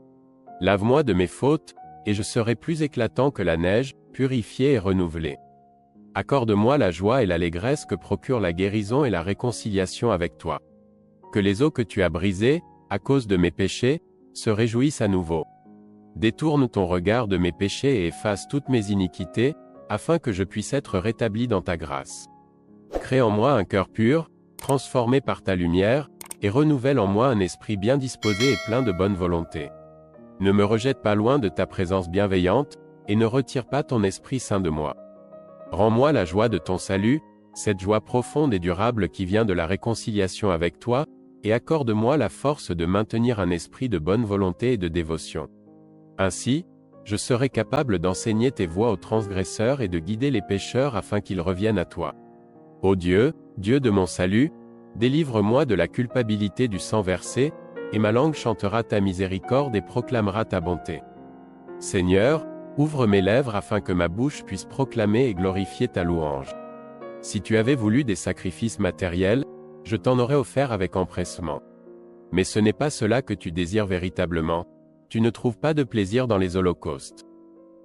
Lave-moi de mes fautes, et je serai plus éclatant que la neige, purifié et renouvelé. Accorde-moi la joie et l'allégresse que procure la guérison et la réconciliation avec toi. Que les os que tu as brisés, à cause de mes péchés, se réjouissent à nouveau. Détourne ton regard de mes péchés et efface toutes mes iniquités, afin que je puisse être rétabli dans ta grâce. Crée en moi un cœur pur, transformé par ta lumière, et renouvelle en moi un esprit bien disposé et plein de bonne volonté. Ne me rejette pas loin de ta présence bienveillante, et ne retire pas ton Esprit Saint de moi. Rends-moi la joie de ton salut, cette joie profonde et durable qui vient de la réconciliation avec toi, et accorde-moi la force de maintenir un esprit de bonne volonté et de dévotion. Ainsi, je serai capable d'enseigner tes voies aux transgresseurs et de guider les pécheurs afin qu'ils reviennent à toi. Ô Dieu, Dieu de mon salut, délivre-moi de la culpabilité du sang versé, et ma langue chantera ta miséricorde et proclamera ta bonté. Seigneur, ouvre mes lèvres afin que ma bouche puisse proclamer et glorifier ta louange. Si tu avais voulu des sacrifices matériels, je t'en aurais offert avec empressement. Mais ce n'est pas cela que tu désires véritablement, tu ne trouves pas de plaisir dans les holocaustes.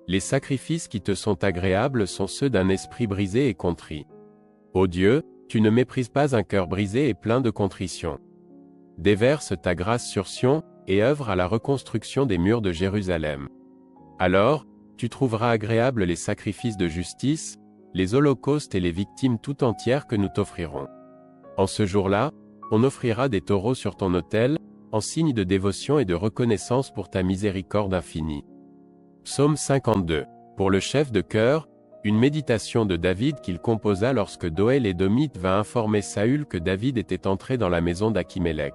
Les sacrifices qui te sont agréables sont ceux d'un esprit brisé et contrit. Ô Dieu, tu ne méprises pas un cœur brisé et plein de contrition. Déverse ta grâce sur Sion, et œuvre à la reconstruction des murs de Jérusalem. Alors, tu trouveras agréables les sacrifices de justice, les holocaustes et les victimes tout entières que nous t'offrirons. En ce jour-là, on offrira des taureaux sur ton autel, en signe de dévotion et de reconnaissance pour ta miséricorde infinie. Psaume 52. Pour le chef de chœur, une méditation de David qu'il composa lorsque Doeg l'Édomite vint informer Saül que David était entré dans la maison d'Achimélec.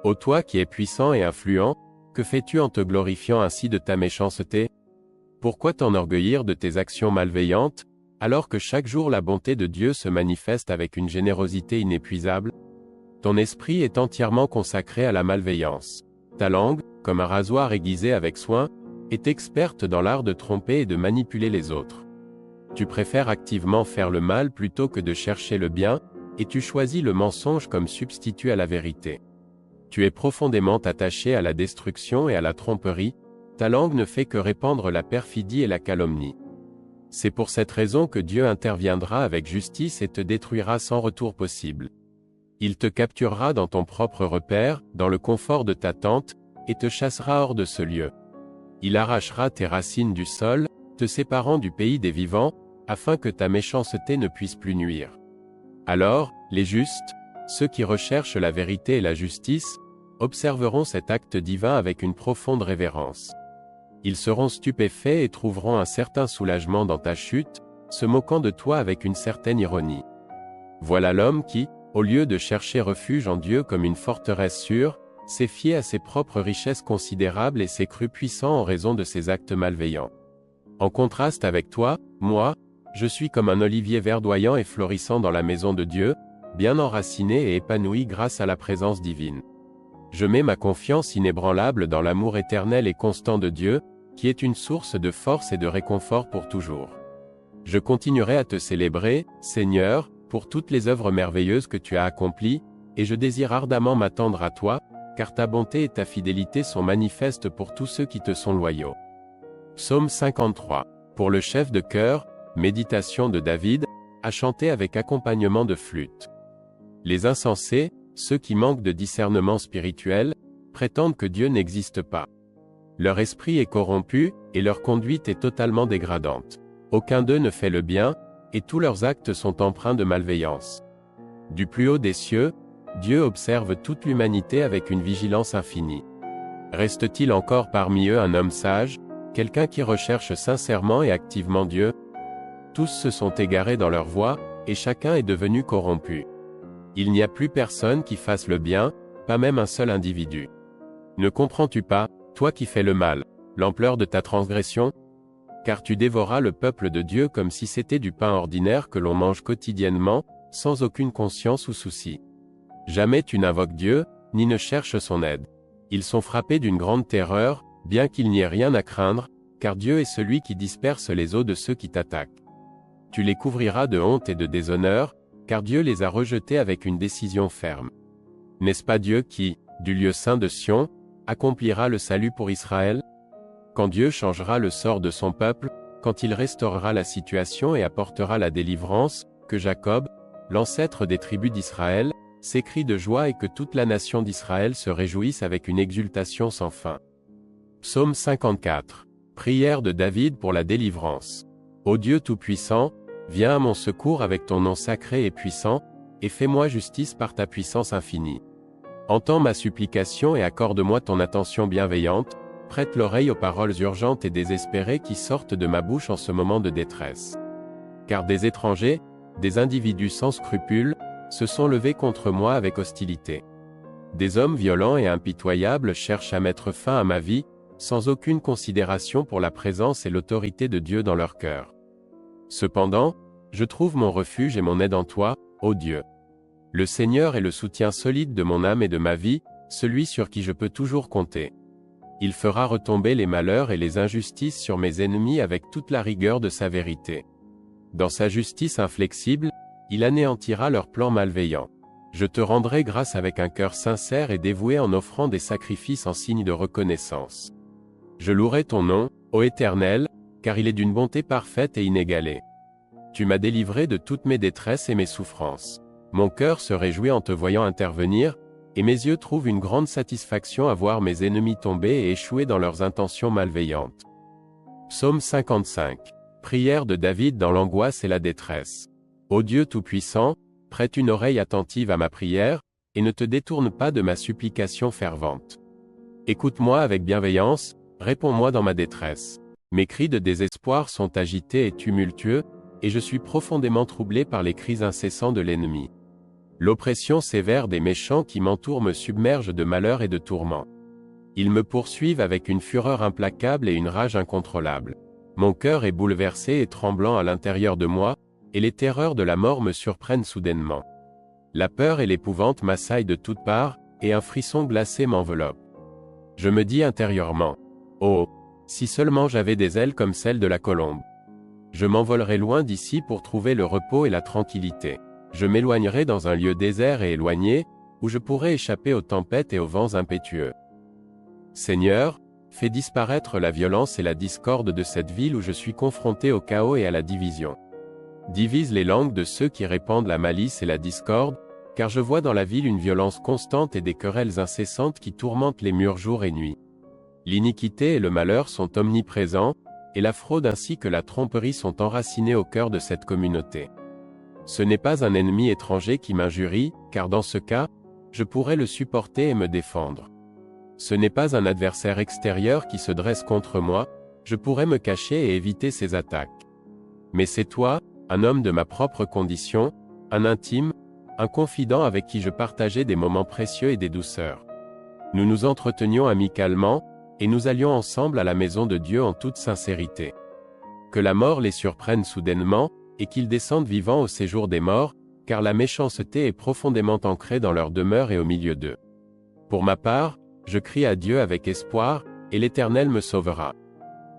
Ô toi qui es puissant et influent, que fais-tu en te glorifiant ainsi de ta méchanceté? Pourquoi t'enorgueillir de tes actions malveillantes, alors que chaque jour la bonté de Dieu se manifeste avec une générosité inépuisable? Ton esprit est entièrement consacré à la malveillance. Ta langue, comme un rasoir aiguisé avec soin, est experte dans l'art de tromper et de manipuler les autres. Tu préfères activement faire le mal plutôt que de chercher le bien, et tu choisis le mensonge comme substitut à la vérité. Tu es profondément attaché à la destruction et à la tromperie, ta langue ne fait que répandre la perfidie et la calomnie. C'est pour cette raison que Dieu interviendra avec justice et te détruira sans retour possible. Il te capturera dans ton propre repère, dans le confort de ta tente, et te chassera hors de ce lieu. Il arrachera tes racines du sol, te séparant du pays des vivants, afin que ta méchanceté ne puisse plus nuire. Alors, les justes, ceux qui recherchent la vérité et la justice, observeront cet acte divin avec une profonde révérence. Ils seront stupéfaits et trouveront un certain soulagement dans ta chute, se moquant de toi avec une certaine ironie. Voilà l'homme qui, au lieu de chercher refuge en Dieu comme une forteresse sûre, s'est fié à ses propres richesses considérables et s'est cru puissant en raison de ses actes malveillants. En contraste avec toi, moi, je suis comme un olivier verdoyant et florissant dans la maison de Dieu, bien enraciné et épanoui grâce à la présence divine. Je mets ma confiance inébranlable dans l'amour éternel et constant de Dieu, qui est une source de force et de réconfort pour toujours. Je continuerai à te célébrer, Seigneur, pour toutes les œuvres merveilleuses que tu as accomplies, et je désire ardemment m'attendre à toi, car ta bonté et ta fidélité sont manifestes pour tous ceux qui te sont loyaux. Psaume 53. Pour le chef de chœur, méditation de David, à chanter avec accompagnement de flûte. Les insensés, ceux qui manquent de discernement spirituel, prétendent que Dieu n'existe pas. Leur esprit est corrompu, et leur conduite est totalement dégradante. Aucun d'eux ne fait le bien, et tous leurs actes sont empreints de malveillance. Du plus haut des cieux, Dieu observe toute l'humanité avec une vigilance infinie. Reste-t-il encore parmi eux un homme sage, quelqu'un qui recherche sincèrement et activement Dieu? Tous se sont égarés dans leur voie, et chacun est devenu corrompu. Il n'y a plus personne qui fasse le bien, pas même un seul individu. Ne comprends-tu pas, toi qui fais le mal, l'ampleur de ta transgression? Car tu dévoras le peuple de Dieu comme si c'était du pain ordinaire que l'on mange quotidiennement, sans aucune conscience ou souci. Jamais tu n'invoques Dieu, ni ne cherches son aide. Ils sont frappés d'une grande terreur, bien qu'il n'y ait rien à craindre, car Dieu est celui qui disperse les os de ceux qui t'attaquent. Tu les couvriras de honte et de déshonneur, car Dieu les a rejetés avec une décision ferme. N'est-ce pas Dieu qui, du lieu saint de Sion, accomplira le salut pour Israël? Quand Dieu changera le sort de son peuple, quand il restaurera la situation et apportera la délivrance, que Jacob, l'ancêtre des tribus d'Israël, s'écrie de joie et que toute la nation d'Israël se réjouisse avec une exultation sans fin. Psaume 54. Prière de David pour la délivrance. Ô Dieu Tout-Puissant, viens à mon secours avec ton nom sacré et puissant, et fais-moi justice par ta puissance infinie. Entends ma supplication et accorde-moi ton attention bienveillante, prête l'oreille aux paroles urgentes et désespérées qui sortent de ma bouche en ce moment de détresse. Car des étrangers, des individus sans scrupules, se sont levés contre moi avec hostilité. Des hommes violents et impitoyables cherchent à mettre fin à ma vie, sans aucune considération pour la présence et l'autorité de Dieu dans leur cœur. Cependant, je trouve mon refuge et mon aide en toi, ô Dieu. Le Seigneur est le soutien solide de mon âme et de ma vie, celui sur qui je peux toujours compter. Il fera retomber les malheurs et les injustices sur mes ennemis avec toute la rigueur de sa vérité. Dans sa justice inflexible, il anéantira leurs plans malveillants. Je te rendrai grâce avec un cœur sincère et dévoué en offrant des sacrifices en signe de reconnaissance. Je louerai ton nom, ô Éternel, car il est d'une bonté parfaite et inégalée. Tu m'as délivré de toutes mes détresses et mes souffrances. Mon cœur se réjouit en te voyant intervenir, et mes yeux trouvent une grande satisfaction à voir mes ennemis tomber et échouer dans leurs intentions malveillantes. Psaume 55. Prière de David dans l'angoisse et la détresse. Ô Dieu Tout-Puissant, prête une oreille attentive à ma prière, et ne te détourne pas de ma supplication fervente. Écoute-moi avec bienveillance, réponds-moi dans ma détresse. Mes cris de désespoir sont agités et tumultueux, et je suis profondément troublé par les cris incessants de l'ennemi. L'oppression sévère des méchants qui m'entourent me submerge de malheur et de tourments. Ils me poursuivent avec une fureur implacable et une rage incontrôlable. Mon cœur est bouleversé et tremblant à l'intérieur de moi, et les terreurs de la mort me surprennent soudainement. La peur et l'épouvante m'assaillent de toutes parts, et un frisson glacé m'enveloppe. Je me dis intérieurement, « Oh, si seulement j'avais des ailes comme celles de la colombe. Je m'envolerais loin d'ici pour trouver le repos et la tranquillité. Je m'éloignerai dans un lieu désert et éloigné, où je pourrais échapper aux tempêtes et aux vents impétueux. Seigneur, fais disparaître la violence et la discorde de cette ville où je suis confronté au chaos et à la division. Divise les langues de ceux qui répandent la malice et la discorde, car je vois dans la ville une violence constante et des querelles incessantes qui tourmentent les murs jour et nuit. L'iniquité et le malheur sont omniprésents, et la fraude ainsi que la tromperie sont enracinés au cœur de cette communauté. Ce n'est pas un ennemi étranger qui m'injurie, car dans ce cas, je pourrais le supporter et me défendre. Ce n'est pas un adversaire extérieur qui se dresse contre moi, je pourrais me cacher et éviter ses attaques. Mais c'est toi, un homme de ma propre condition, un intime, un confident avec qui je partageais des moments précieux et des douceurs. Nous nous entretenions amicalement, et nous allions ensemble à la maison de Dieu en toute sincérité. Que la mort les surprenne soudainement, et qu'ils descendent vivants au séjour des morts, car la méchanceté est profondément ancrée dans leur demeure et au milieu d'eux. Pour ma part, je crie à Dieu avec espoir, et l'Éternel me sauvera.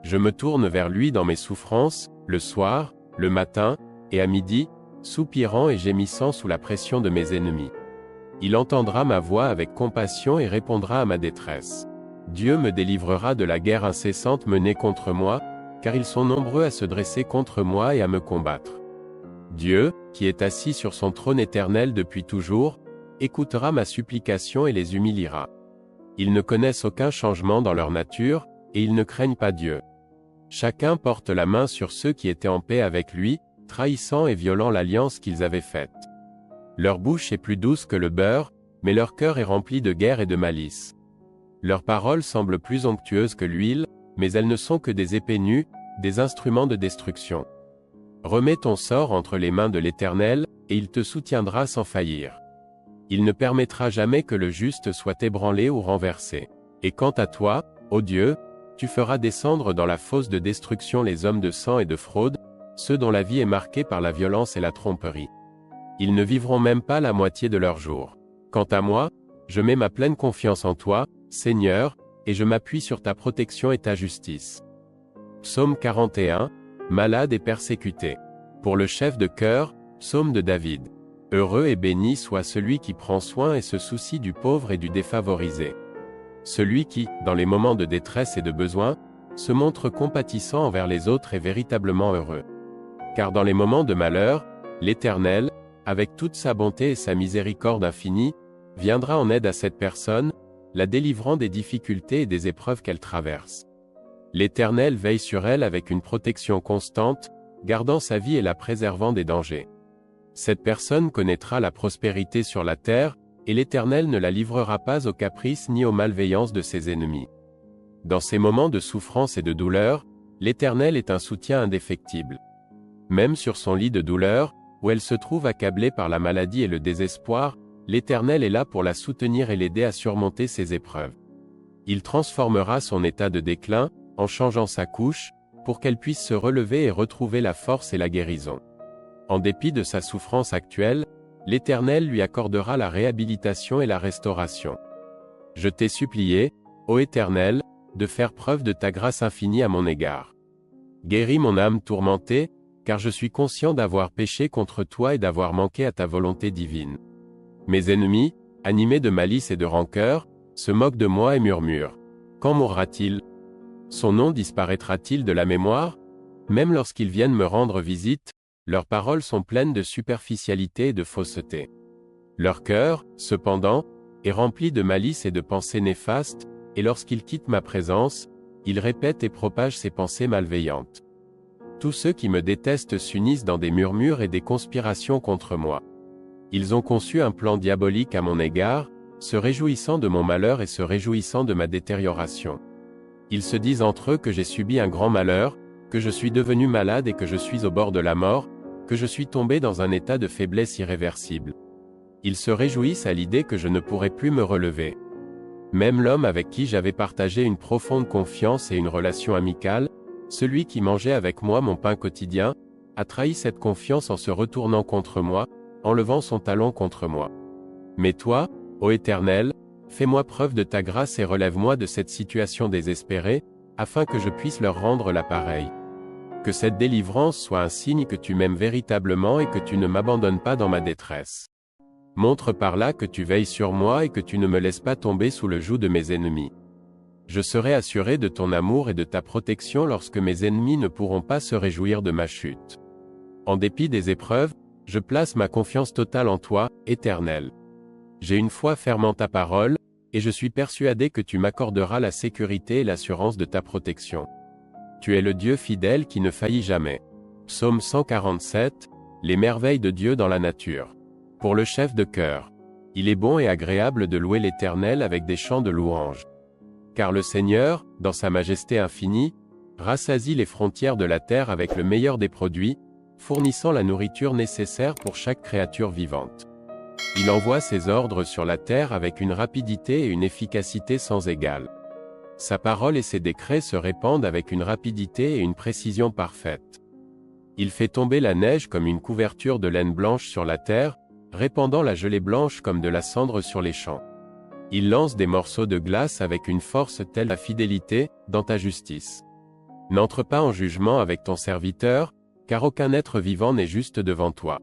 Je me tourne vers lui dans mes souffrances, le soir, le matin, et à midi, soupirant et gémissant sous la pression de mes ennemis. Il entendra ma voix avec compassion et répondra à ma détresse. Dieu me délivrera de la guerre incessante menée contre moi, car ils sont nombreux à se dresser contre moi et à me combattre. Dieu, qui est assis sur son trône éternel depuis toujours, écoutera ma supplication et les humiliera. Ils ne connaissent aucun changement dans leur nature, et ils ne craignent pas Dieu. Chacun porte la main sur ceux qui étaient en paix avec lui, trahissant et violant l'alliance qu'ils avaient faite. Leur bouche est plus douce que le beurre, mais leur cœur est rempli de guerre et de malice. Leurs paroles semblent plus onctueuses que l'huile, mais elles ne sont que des épées nues, des instruments de destruction. Remets ton sort entre les mains de l'Éternel, et il te soutiendra sans faillir. Il ne permettra jamais que le juste soit ébranlé ou renversé. Et quant à toi, ô Dieu, tu feras descendre dans la fosse de destruction les hommes de sang et de fraude, ceux dont la vie est marquée par la violence et la tromperie. Ils ne vivront même pas la moitié de leurs jours. Quant à moi, je mets ma pleine confiance en toi, Seigneur, et je m'appuie sur ta protection et ta justice. Psaume 41, malade et persécuté. Pour le chef de chœur, psaume de David. Heureux et béni soit celui qui prend soin et se soucie du pauvre et du défavorisé. Celui qui, dans les moments de détresse et de besoin, se montre compatissant envers les autres est véritablement heureux. Car dans les moments de malheur, l'Éternel, avec toute sa bonté et sa miséricorde infinie, viendra en aide à cette personne, la délivrant des difficultés et des épreuves qu'elle traverse. L'Éternel veille sur elle avec une protection constante, gardant sa vie et la préservant des dangers. Cette personne connaîtra la prospérité sur la terre, et l'Éternel ne la livrera pas aux caprices ni aux malveillances de ses ennemis. Dans ces moments de souffrance et de douleur, l'Éternel est un soutien indéfectible. Même sur son lit de douleur, où elle se trouve accablée par la maladie et le désespoir, l'Éternel est là pour la soutenir et l'aider à surmonter ses épreuves. Il transformera son état de déclin, en changeant sa couche, pour qu'elle puisse se relever et retrouver la force et la guérison. En dépit de sa souffrance actuelle, l'Éternel lui accordera la réhabilitation et la restauration. Je t'ai supplié, ô Éternel, de faire preuve de ta grâce infinie à mon égard. Guéris mon âme tourmentée, car je suis conscient d'avoir péché contre toi et d'avoir manqué à ta volonté divine. Mes ennemis, animés de malice et de rancœur, se moquent de moi et murmurent. Quand mourra-t-il? Son nom disparaîtra-t-il de la mémoire? Même lorsqu'ils viennent me rendre visite, leurs paroles sont pleines de superficialité et de fausseté. Leur cœur, cependant, est rempli de malice et de pensées néfastes, et lorsqu'ils quittent ma présence, ils répètent et propagent ces pensées malveillantes. Tous ceux qui me détestent s'unissent dans des murmures et des conspirations contre moi. Ils ont conçu un plan diabolique à mon égard, se réjouissant de mon malheur et se réjouissant de ma détérioration. Ils se disent entre eux que j'ai subi un grand malheur, que je suis devenu malade et que je suis au bord de la mort, que je suis tombé dans un état de faiblesse irréversible. Ils se réjouissent à l'idée que je ne pourrai plus me relever. Même l'homme avec qui j'avais partagé une profonde confiance et une relation amicale, celui qui mangeait avec moi mon pain quotidien, a trahi cette confiance en se retournant contre moi, en levant son talon contre moi. Mais toi, ô Éternel, fais-moi preuve de ta grâce et relève-moi de cette situation désespérée, afin que je puisse leur rendre la pareille. Que cette délivrance soit un signe que tu m'aimes véritablement et que tu ne m'abandonnes pas dans ma détresse. Montre par là que tu veilles sur moi et que tu ne me laisses pas tomber sous le joug de mes ennemis. Je serai assuré de ton amour et de ta protection lorsque mes ennemis ne pourront pas se réjouir de ma chute. En dépit des épreuves, je place ma confiance totale en toi, Éternel. J'ai une foi ferme en ta parole, et je suis persuadé que tu m'accorderas la sécurité et l'assurance de ta protection. Tu es le Dieu fidèle qui ne faillit jamais. Psaume 147, les merveilles de Dieu dans la nature. Pour le chef de chœur. Il est bon et agréable de louer l'Éternel avec des chants de louange. Car le Seigneur, dans sa majesté infinie, rassasie les frontières de la terre avec le meilleur des produits, fournissant la nourriture nécessaire pour chaque créature vivante. Il envoie ses ordres sur la terre avec une rapidité et une efficacité sans égale. Sa parole et ses décrets se répandent avec une rapidité et une précision parfaite. Il fait tomber la neige comme une couverture de laine blanche sur la terre, répandant la gelée blanche comme de la cendre sur les champs. Il lance des morceaux de glace avec une force telle la fidélité, dans ta justice. N'entre pas en jugement avec ton serviteur, car aucun être vivant n'est juste devant toi.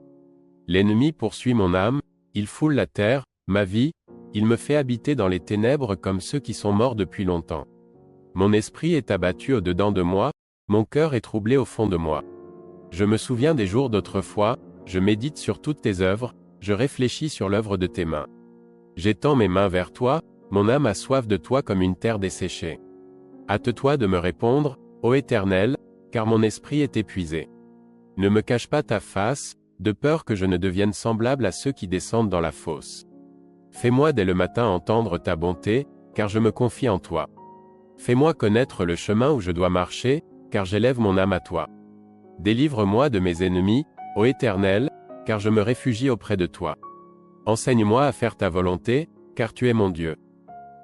L'ennemi poursuit mon âme, il foule la terre, ma vie, il me fait habiter dans les ténèbres comme ceux qui sont morts depuis longtemps. Mon esprit est abattu au-dedans de moi, mon cœur est troublé au fond de moi. Je me souviens des jours d'autrefois, je médite sur toutes tes œuvres, je réfléchis sur l'œuvre de tes mains. J'étends mes mains vers toi, mon âme a soif de toi comme une terre desséchée. Hâte-toi de me répondre, ô Éternel, car mon esprit est épuisé. Ne me cache pas ta face, de peur que je ne devienne semblable à ceux qui descendent dans la fosse. Fais-moi dès le matin entendre ta bonté, car je me confie en toi. Fais-moi connaître le chemin où je dois marcher, car j'élève mon âme à toi. Délivre-moi de mes ennemis, ô Éternel, car je me réfugie auprès de toi. Enseigne-moi à faire ta volonté, car tu es mon Dieu.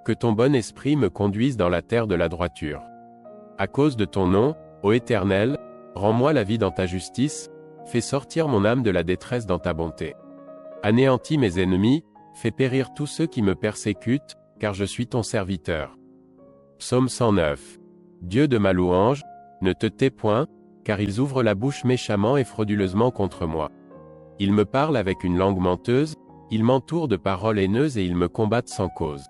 Que ton bon esprit me conduise dans la terre de la droiture. À cause de ton nom, ô Éternel, rends-moi la vie dans ta justice, fais sortir mon âme de la détresse dans ta bonté. Anéantis mes ennemis, fais périr tous ceux qui me persécutent, car je suis ton serviteur. Psaume 109. Dieu de ma louange, ne te tais point, car ils ouvrent la bouche méchamment et frauduleusement contre moi. Ils me parlent avec une langue menteuse, ils m'entourent de paroles haineuses et ils me combattent sans cause.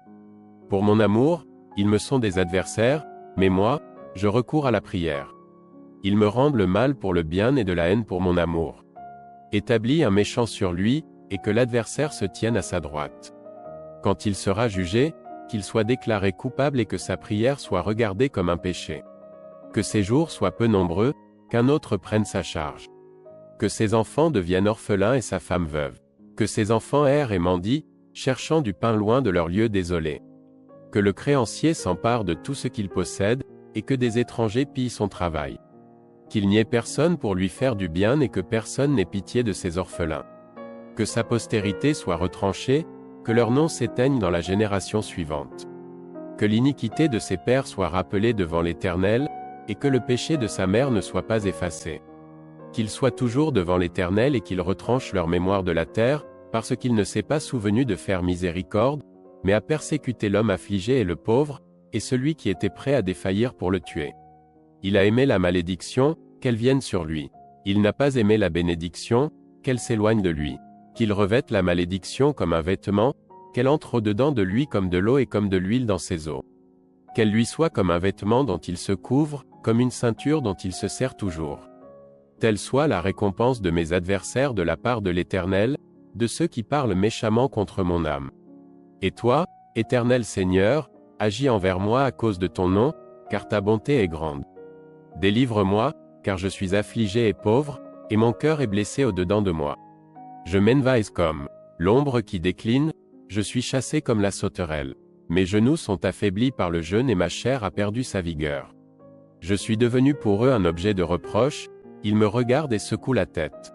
Pour mon amour, ils me sont des adversaires, mais moi, je recours à la prière. Ils me rendent le mal pour le bien et de la haine pour mon amour. Établis un méchant sur lui, et que l'adversaire se tienne à sa droite. Quand il sera jugé, qu'il soit déclaré coupable et que sa prière soit regardée comme un péché. Que ses jours soient peu nombreux, qu'un autre prenne sa charge. Que ses enfants deviennent orphelins et sa femme veuve. Que ses enfants errent et mendient, cherchant du pain loin de leur lieu désolé. Que le créancier s'empare de tout ce qu'il possède, et que des étrangers pillent son travail. Qu'il n'y ait personne pour lui faire du bien et que personne n'ait pitié de ses orphelins. Que sa postérité soit retranchée, que leur nom s'éteigne dans la génération suivante. Que l'iniquité de ses pères soit rappelée devant l'Éternel, et que le péché de sa mère ne soit pas effacé. Qu'il soit toujours devant l'Éternel et qu'il retranche leur mémoire de la terre, parce qu'il ne s'est pas souvenu de faire miséricorde, mais a persécuté l'homme affligé et le pauvre, et celui qui était prêt à défaillir pour le tuer. Il a aimé la malédiction, qu'elle vienne sur lui. Il n'a pas aimé la bénédiction, qu'elle s'éloigne de lui. Qu'il revête la malédiction comme un vêtement, qu'elle entre au-dedans de lui comme de l'eau et comme de l'huile dans ses os. Qu'elle lui soit comme un vêtement dont il se couvre, comme une ceinture dont il se sert toujours. Telle soit la récompense de mes adversaires de la part de l'Éternel, de ceux qui parlent méchamment contre mon âme. Et toi, Éternel Seigneur, agis envers moi à cause de ton nom, car ta bonté est grande. Délivre-moi, car je suis affligé et pauvre, et mon cœur est blessé au-dedans de moi. Je m'envahis comme l'ombre qui décline, je suis chassé comme la sauterelle. Mes genoux sont affaiblis par le jeûne et ma chair a perdu sa vigueur. Je suis devenu pour eux un objet de reproche, ils me regardent et secouent la tête.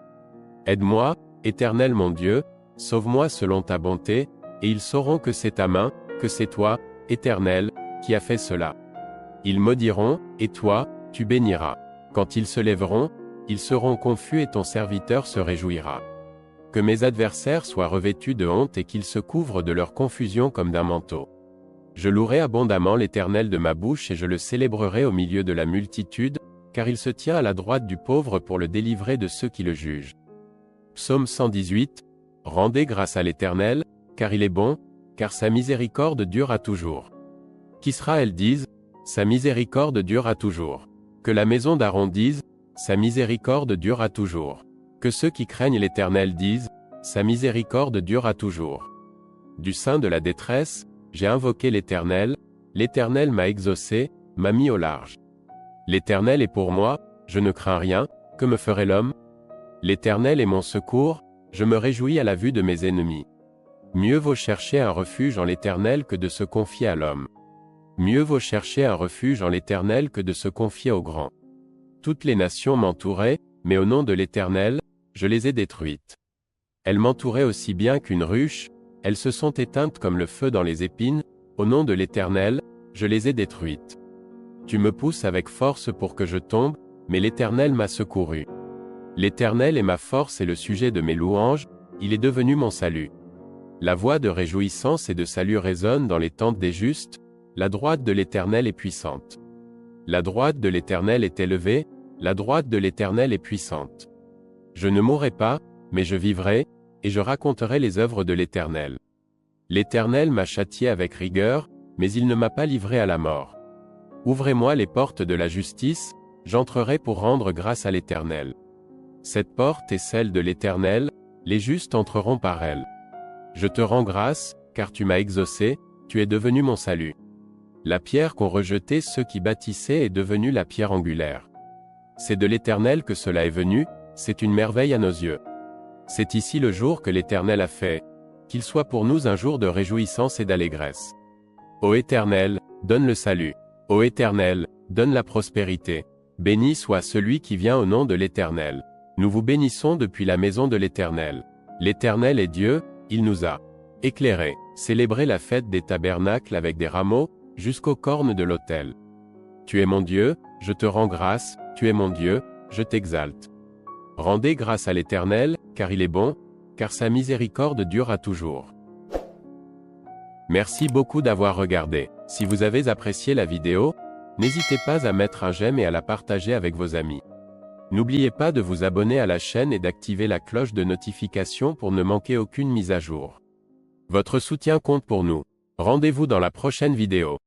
Aide-moi, Éternel mon Dieu, sauve-moi selon ta bonté, et ils sauront que c'est ta main, que c'est toi, Éternel, qui a fait cela. Ils maudiront, et toi, tu béniras. Quand ils se lèveront, ils seront confus et ton serviteur se réjouira. Que mes adversaires soient revêtus de honte et qu'ils se couvrent de leur confusion comme d'un manteau. Je louerai abondamment l'Éternel de ma bouche et je le célébrerai au milieu de la multitude, car il se tient à la droite du pauvre pour le délivrer de ceux qui le jugent. Psaume 118. Rendez grâce à l'Éternel, car il est bon, car sa miséricorde dure à toujours. Qu'Israël dise, sa miséricorde dure à toujours. Que la maison d'Aaron dise, sa miséricorde dure à toujours. Que ceux qui craignent l'Éternel disent, sa miséricorde dure à toujours. Du sein de la détresse, j'ai invoqué l'Éternel m'a exaucé, m'a mis au large. L'Éternel est pour moi, je ne crains rien, que me ferait l'homme? L'Éternel est mon secours, je me réjouis à la vue de mes ennemis. Mieux vaut chercher un refuge en l'Éternel que de se confier à l'homme. Mieux vaut chercher un refuge en l'Éternel que de se confier au grand. Toutes les nations m'entouraient, mais au nom de l'Éternel, je les ai détruites. Elles m'entouraient aussi bien qu'une ruche, elles se sont éteintes comme le feu dans les épines, au nom de l'Éternel, je les ai détruites. Tu me pousses avec force pour que je tombe, mais l'Éternel m'a secouru. L'Éternel est ma force et le sujet de mes louanges, il est devenu mon salut. La voix de réjouissance et de salut résonne dans les tentes des justes, la droite de l'Éternel est puissante. La droite de l'Éternel est élevée, la droite de l'Éternel est puissante. Je ne mourrai pas, mais je vivrai, et je raconterai les œuvres de l'Éternel. L'Éternel m'a châtié avec rigueur, mais il ne m'a pas livré à la mort. Ouvrez-moi les portes de la justice, j'entrerai pour rendre grâce à l'Éternel. Cette porte est celle de l'Éternel, les justes entreront par elle. Je te rends grâce, car tu m'as exaucé, tu es devenu mon salut. La pierre qu'ont rejetée ceux qui bâtissaient est devenue la pierre angulaire. C'est de l'Éternel que cela est venu, c'est une merveille à nos yeux. C'est ici le jour que l'Éternel a fait, qu'il soit pour nous un jour de réjouissance et d'allégresse. Ô Éternel, donne le salut. Ô Éternel, donne la prospérité. Béni soit celui qui vient au nom de l'Éternel. Nous vous bénissons depuis la maison de l'Éternel. L'Éternel est Dieu, il nous a éclairés. Célébrez la fête des tabernacles avec des rameaux, jusqu'aux cornes de l'autel. Tu es mon Dieu, je te rends grâce, tu es mon Dieu, je t'exalte. Rendez grâce à l'Éternel, car il est bon, car sa miséricorde dure à toujours. Merci beaucoup d'avoir regardé. Si vous avez apprécié la vidéo, n'hésitez pas à mettre un j'aime et à la partager avec vos amis. N'oubliez pas de vous abonner à la chaîne et d'activer la cloche de notification pour ne manquer aucune mise à jour. Votre soutien compte pour nous. Rendez-vous dans la prochaine vidéo.